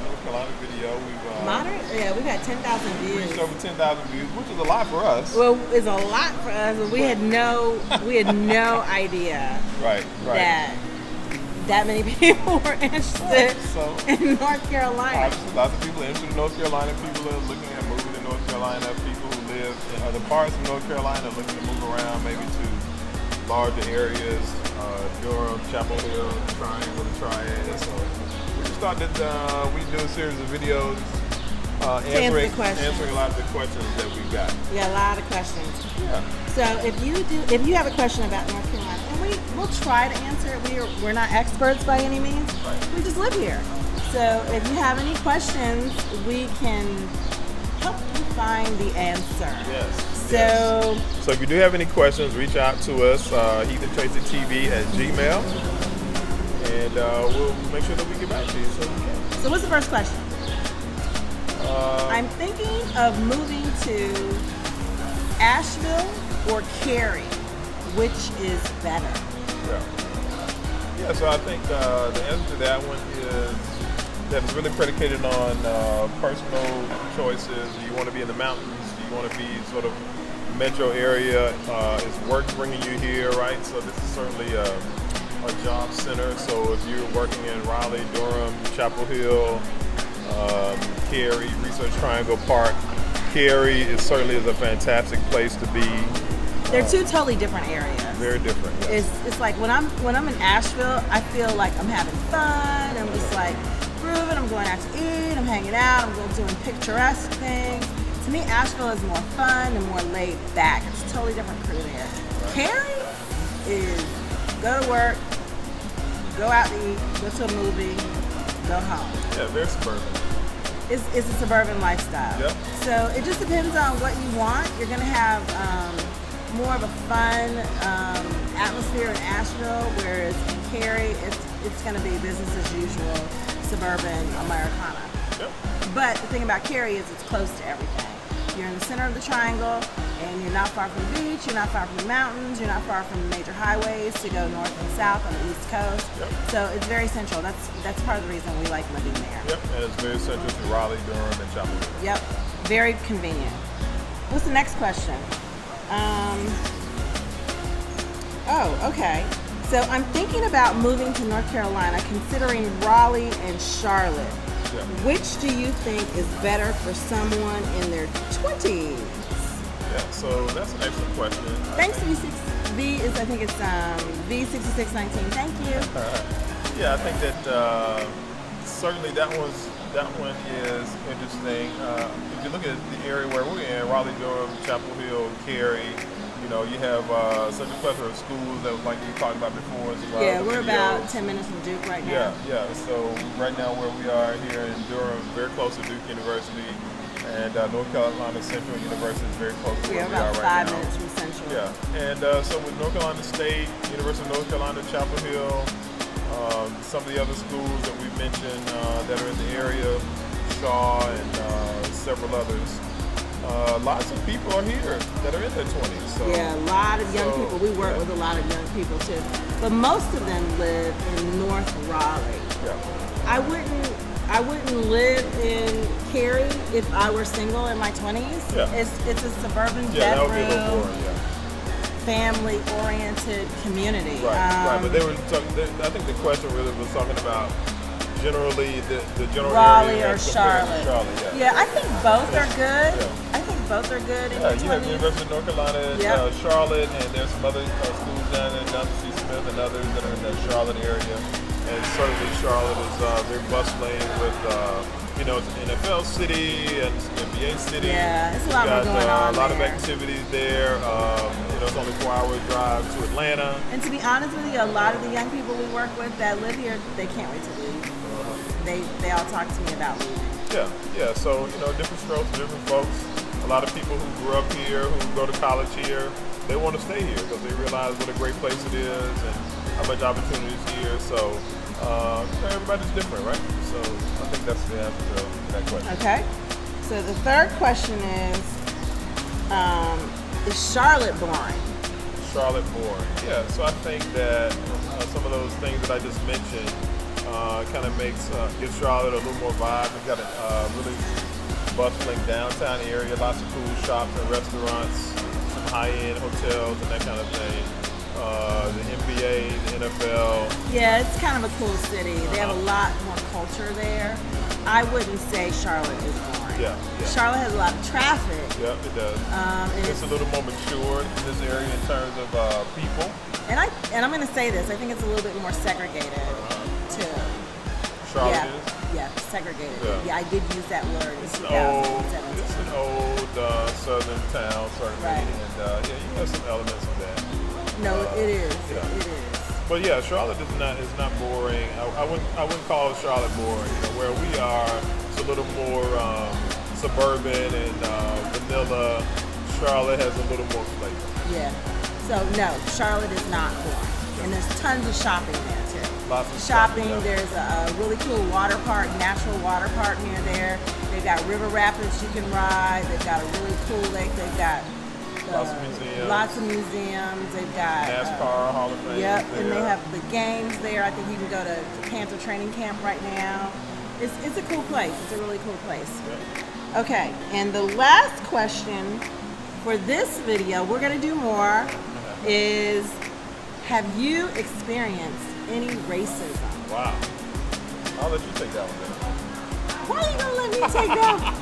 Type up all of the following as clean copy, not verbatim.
North Carolina video. We've had 10,000 views. Reached over 10,000 views, which is a lot for us. Well, it's a lot for us, but we had no idea that many people were interested in North Carolina. Lots of people are interested in North Carolina. People are looking at moving to North Carolina. People who live in other parts of North Carolina looking to move around, maybe to larger areas, Durham, Chapel Hill, Triangle, the Triad. So we just thought that we do a series of videos answering a lot of the questions that we've got. Yeah, a lot of questions. Yeah. So if you have a question about North Carolina, and we'll try to answer it. We're not experts by any means. Right. We just live here. So if you have any questions, we can help you find the answer. Yes. So if you do have any questions, reach out to us, HeathenTracyTV@gmail, and we'll make sure that we get back to you. So what's the first question? I'm thinking of moving to Asheville or Cary. Which is better? Yeah. So I think the answer to that one is that it's really predicated on personal choices. Do you want to be in the mountains? Do you want to be sort of metro area? Is work bringing you here, right? So this is certainly a job center. So if you're working in Raleigh, Durham, Chapel Hill, Cary, Research Triangle Park, Cary certainly is a fantastic place to be. They're two totally different areas. Very different. Yes. It's like when I'm in Asheville, I feel like I'm having fun. I'm just like grooving. I'm going out to eat. I'm hanging out. I'm doing picturesque things. To me, Asheville is more fun and more laid back. It's a totally different crew there. Cary is go to work, go out to eat, go to a movie, go home. Yeah, very suburban. It's a suburban lifestyle. Yep. So it just depends on what you want. You're gonna have more of a fun atmosphere in Asheville, whereas in Cary, it's going to be business as usual, suburban Americana. Yep. But the thing about Cary is it's close to everything. You're in the center of the triangle, and you're not far from the beach, you're not far from the mountains, you're not far from the major highways to go north and south on the East Coast. Yep. So it's very central. That's part of the reason we like living there. Yep, and it's very central to Raleigh, Durham, and Chapel Hill. Yep, very convenient. What's the next question? Okay. So I'm thinking about moving to North Carolina, considering Raleigh and Charlotte. Yeah. Which do you think is better for someone in their 20s? Yeah, so that's an excellent question. Thanks, I think it's V6619. Thank you. Yeah, I think that certainly that one is interesting. If you look at the area where we're in, Raleigh, Durham, Chapel Hill, Cary, you have such a plethora of schools that, like you talked about before. Yeah, we're about 10 minutes from Duke right now. Yeah. So right now where we are here in Durham, very close to Duke University, and North Carolina Central University is very close to where we are right now. About 5 minutes from Central. Yeah, and so with North Carolina State, University of North Carolina, Chapel Hill, some of the other schools that we mentioned that are in the area, Shaw and several others. Lots of people are here that are in their 20s. So, yeah, a lot of young people. We work with a lot of young people too. But most of them live in North Raleigh. Yeah. I wouldn't live in Cary if I were single in my 20s. Yeah. It's a suburban that would be a bedroom, little boring, family-oriented community. Right. But they were talking. I think the question really was talking about generally the general Raleigh area or Charlotte. Yeah, I think both are good. Yeah. I think both are good in Yeah, your you have 20s. University of North Carolina, Charlotte, and there's some other schools down there, Johnson C. Smith and others that are in the Charlotte area. And certainly Charlotte is very bustling with, it's an NFL city and NBA city. Yeah, it's a lot more going on a lot of there. activities there. It's only a 4-hour drive to Atlanta. And to be honest with you, a lot of the young people we work with that live here, they can't wait to leave. They all talk to me about leaving. Yeah. So, different strokes, different folks. A lot of people who grew up here, who go to college here, they want to stay here because they realize what a great place it is and how much opportunity is here. So, everybody's different, right? So, I think that's the answer to that question. Okay. So the third question is Charlotte boring? Charlotte boring. Yeah. So I think that some of those things that I just mentioned Kind of gives Charlotte a little more vibe. We've got a really bustling downtown area, lots of cool shops and restaurants, some high-end hotels and that kind of thing. The NBA, the NFL. Yeah, it's kind of a cool city. They have a lot more culture there. I wouldn't say Charlotte is boring. Yeah. Charlotte has a lot of traffic. Yep, it does. And it's a little more mature in this area in terms of people. And I'm going to say this. I think it's a little bit more segregated too. Charlotte is? Yeah, segregated. Yeah. Yeah, I did use that word in It's 2017. an old southern town, certainly, Right. and you have some elements of that. No, it is. Yeah. It is. But yeah, Charlotte is not boring. I wouldn't call Charlotte boring. Where we are, it's a little more suburban and vanilla. Charlotte has a little more flavor. Yeah. So no, Charlotte is not boring, and there's tons of shopping there too. Lots of Shopping. yeah. There's a really cool water park, natural water park near there. They've got river rapids you can ride. They've got a really cool lake. They've got lots of museums. They've got NASCAR Hall of Fame. Yep, and they have the games there. I think you can go to Panther Training Camp right now. It's a cool place. It's a really cool place. Yeah. Okay, and the last question for this video, we're gonna do more, is have you experienced any racism? Wow. I'll let you take that one then. Why are you gonna let me take that one?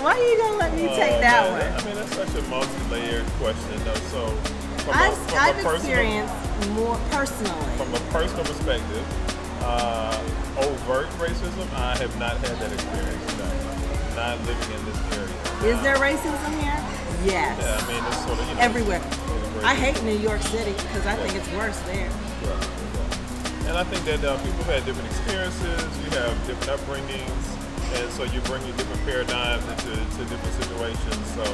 Why are you gonna let me take that one? I mean, that's such a multi-layered question, though. So, I've experienced more personally. From a personal perspective, overt racism, I have not had that experience. No. Not living in this area. Is there racism here? Yes. Yeah, I mean, it's sort of, everywhere. I hate New York City because I think it's worse there. Yeah. And I think that people have had different experiences, you have different upbringings, and so you're bringing different paradigms into different situations. So,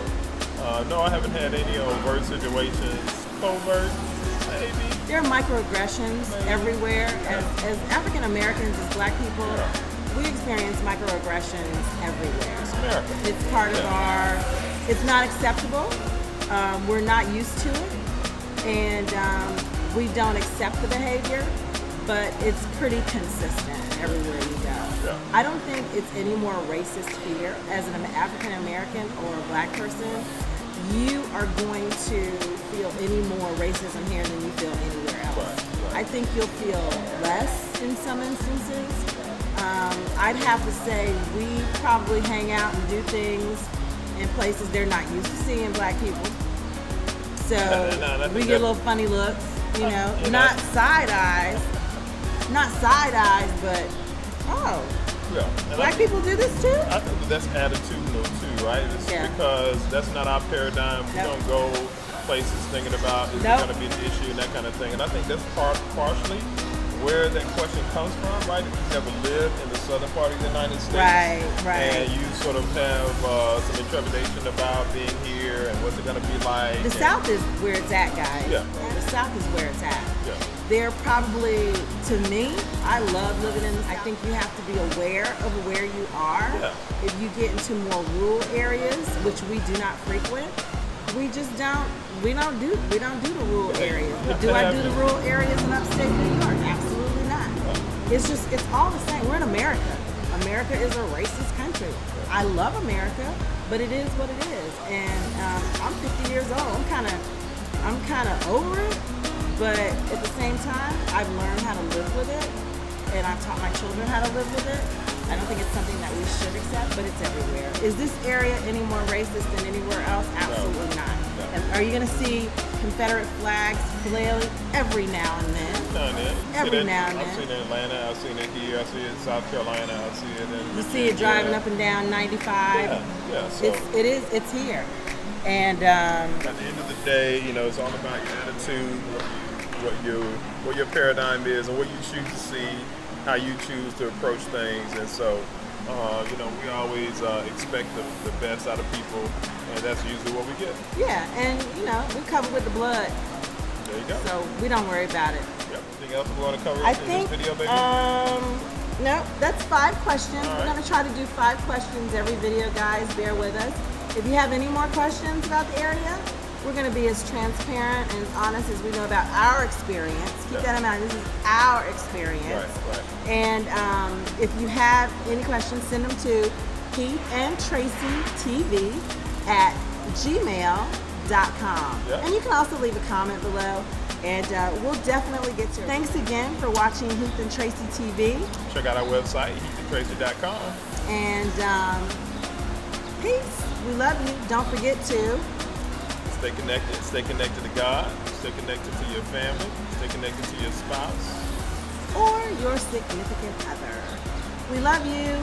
no, I haven't had any overt situations. Covert, maybe. There are microaggressions everywhere. As African Americans, as Black people, we experience microaggressions everywhere. It's America. It's part of it's not acceptable. We're not used to it. And we don't accept the behavior, but it's pretty consistent everywhere you go. Yeah. I don't think it's any more racist here. As an African American or a Black person, you are going to feel any more racism here than you feel anywhere else. Right. I think you'll feel less in some instances. I'd have to say we probably hang out and do things in places they're not used to seeing Black people. So we get little funny looks, not side eyes, but Black people do this too? I think that's attitudinal too, right? It's because that's not our paradigm. We don't go places thinking about is it going to be an issue and that kind of thing. And I think that's partially where that question comes from, right? If you've never lived in the southern part of the United States, right, and you sort of have some trepidation about being here and what's it going to be like. The South is where it's at, guys. Yeah. The South is where it's at. Yeah. They're probably, to me, I love living in, I think you have to be aware of where you are. Yeah. If you get into more rural areas, which we do not frequent, we don't do the rural areas. But do I do the rural areas in upstate New York? Absolutely not. It's all the same. We're in America. America is a racist country. I love America, but it is what it is. And I'm 50 years old. I'm kind of over it, but at the same time, I've learned how to live with it, and I've taught my children how to live with it. I don't think it's something that we should accept, but it's everywhere. Is this area any more racist than anywhere else? Absolutely not. No. Are you going to see Confederate flags flailing every now and then? Every now and then. I've seen it in Atlanta. I've seen it here. I see it in South Carolina. I see it in. You see it driving up and down 95. Yeah. So it's here. And at the end of the day, it's all about your attitude, what your paradigm is, and what you choose to see, how you choose to approach things. And so, we always expect the best out of people, and that's usually what we get. Yeah, and we cover with the blood. There you go. So we don't worry about it. Yep. Anything else we want to cover in this video, baby? No, that's 5 questions. All We're right. going to try to do 5 questions every video, guys. Bear with us. If you have any more questions about the area, We're going to be as transparent and as honest as we know about our experience. Keep that in mind. This is our experience. Right. And if you have any questions, send them to heathandtracytv@gmail.com. Yep. And you can also leave a comment below, and we'll definitely get to it. Thanks again for watching Heath and Tracy TV. Check out our website, heathandtracy.com. And peace. We love you. Don't forget to Stay connected. Stay connected to God. Stay connected to your family. Stay connected to your spouse. or your significant other. We love you.